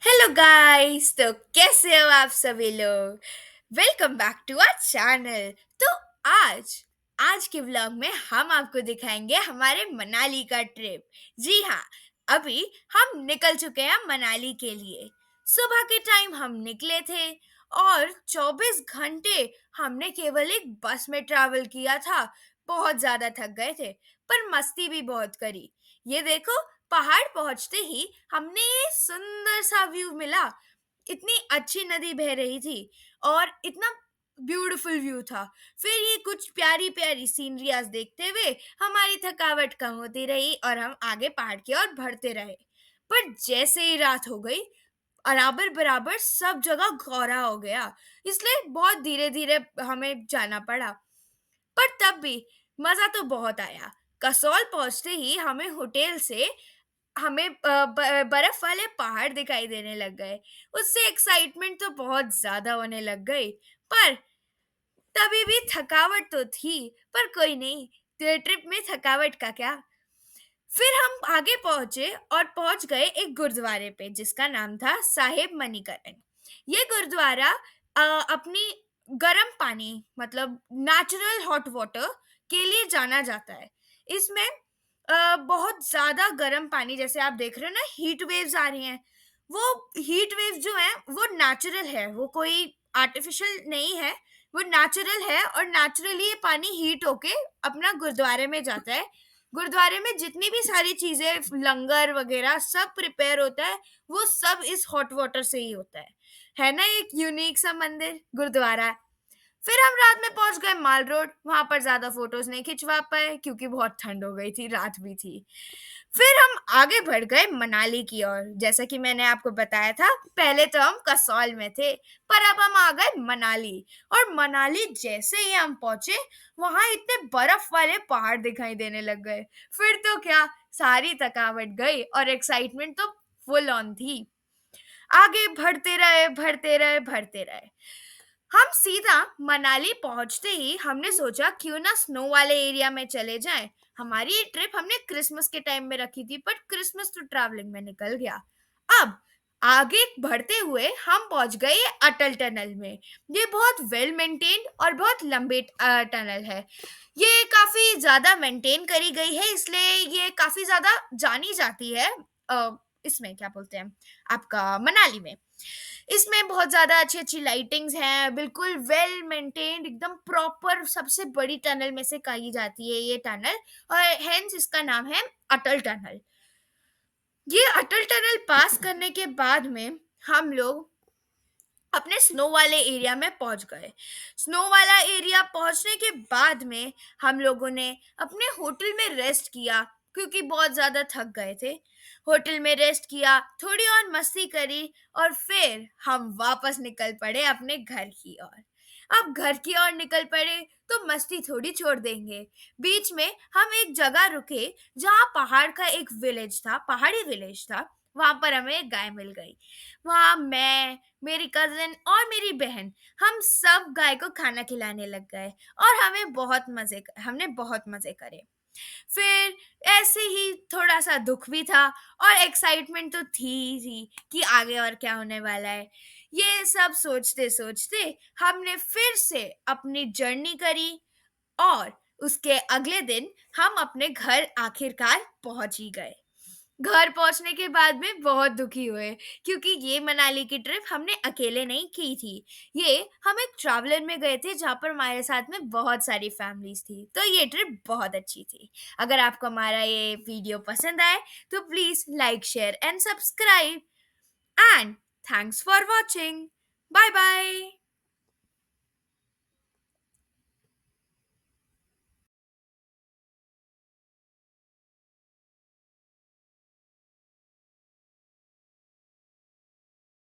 Hello guys. तो कैसे हो आप सभी लोग। Welcome back to our channel. तो आज आज के व्लॉग में हम आपको दिखाएंगे हमारे मनाली का ट्रिप। जी हाँ, अभी हम निकल चुके हैं मनाली के लिए। सुबह के टाइम हम निकले थे और 24 घंटे हमने केवल एक बस में ट्रैवल किया था। बहुत ज्यादा थक गए थे पर मस्ती भी बहुत करी। ये देखो, पहाड़ पहुंचते ही हमने ये सुंदर सा व्यू मिला। इतनी अच्छी नदी बह रही थी और इतना ब्यूटीफुल व्यू था। फिर ये कुछ प्यारी प्यारी सीनरियाज देखते हुए हमारी थकावट कम होती रही और हम आगे पहाड़ की ओर बढ़ते रहे। पर जैसे ही रात हो गई, बराबर बराबर सब जगह कोहरा हो गया, इसलिए बहुत धीरे धीरे हमें जाना पड़ा। पर तब भी मजा तो बहुत आया। कसौल पहुंचते ही हमें होटल से बर्फ वाले पहाड़ दिखाई देने लग गए। उससे एक्साइटमेंट तो बहुत ज्यादा होने लग गई। पर तभी भी थकावट तो थी। पर कोई नहीं, ट्रिप में थकावट का क्या। फिर हम आगे पहुंचे और पहुंच गए एक गुरुद्वारे पे जिसका नाम था साहिब मणिकरण। ये गुरुद्वारा अपनी गर्म पानी, मतलब नेचुरल हॉट वाटर के लिए जाना जाता है। इसमें बहुत ज्यादा गर्म पानी, जैसे आप देख रहे हो ना, हीट वेव्स आ रही हैं। वो हीट वेव्स जो है वो नेचुरल है, वो कोई आर्टिफिशियल नहीं है। वो नेचुरल है और नेचुरली ये पानी हीट होके अपना गुरुद्वारे में जाता है। गुरुद्वारे में जितनी भी सारी चीजें, लंगर वगैरह सब प्रिपेयर होता है, वो सब इस हॉट वाटर से ही होता है ना। एक यूनिक सा मंदिर गुरुद्वारा। फिर हम रात में पहुंच गए माल रोड। वहां पर ज्यादा फोटोज नहीं खिंचवा पाए क्योंकि बहुत ठंड हो गई थी, रात भी थी। फिर हम आगे बढ़ गए मनाली की ओर। जैसा कि मैंने आपको बताया था, पहले तो हम कसौल में थे, पर अब हम आ गए मनाली। और मनाली जैसे ही हम पहुंचे, वहां इतने बर्फ वाले पहाड़ दिखाई देने लग गए। फिर तो क्या, सारी थकावट गई और एक्साइटमेंट तो फुल ऑन थी। आगे बढ़ते रहे बढ़ते रहे बढ़ते रहे। हम सीधा मनाली पहुंचते ही हमने सोचा क्यों ना स्नो वाले एरिया में चले जाएं। हमारी ये ट्रिप हमने क्रिसमस के टाइम में रखी थी, पर क्रिसमस तो ट्रैवलिंग में निकल गया। अब आगे बढ़ते हुए हम पहुंच गए ये अटल टनल में। ये बहुत वेल मेंटेन्ड और बहुत लंबी टनल है। ये काफी ज्यादा मेंटेन करी गई है, इसलिए ये काफी ज्यादा जानी जाती है। इसमें क्या बोलते हैं, आपका मनाली में। इसमें बहुत ज्यादा अच्छी अच्छी लाइटिंग्स हैं, बिल्कुल वेल मेंटेन्ड, एकदम प्रॉपर। सबसे बड़ी टनल में से कही जाती है ये टनल, और हेंस इसका नाम है अटल टनल। ये अटल टनल पास करने के बाद में हम लोग अपने स्नो वाले एरिया में पहुंच गए। स्नो वाला एरिया पहुंचने के बाद में हम लोगों ने अपने होटल में रेस्ट किया क्योंकि बहुत ज्यादा थक गए थे। होटल में रेस्ट किया, थोड़ी और मस्ती करी, और फिर हम वापस निकल पड़े अपने घर की ओर। अब घर की ओर निकल पड़े तो मस्ती थोड़ी छोड़ देंगे। बीच में हम एक जगह रुके जहाँ पहाड़ का एक विलेज था, पहाड़ी विलेज था। वहां पर हमें एक गाय मिल गई। वहां मैं, मेरी कजिन और मेरी बहन, हम सब गाय को खाना खिलाने लग गए और हमने बहुत मजे करे। फिर ऐसे ही थोड़ा सा दुख भी था और एक्साइटमेंट तो थी ही थी कि आगे और क्या होने वाला है। ये सब सोचते सोचते हमने फिर से अपनी जर्नी करी और उसके अगले दिन हम अपने घर आखिरकार पहुंच ही गए। घर पहुंचने के बाद में बहुत दुखी हुए क्योंकि ये मनाली की ट्रिप हमने अकेले नहीं की थी। ये हम एक ट्रैवलर में गए थे जहाँ पर हमारे साथ में बहुत सारी फैमिलीज थी, तो ये ट्रिप बहुत अच्छी थी। अगर आपको हमारा ये वीडियो पसंद आए तो please like, share and subscribe. And thanks for watching. Bye bye.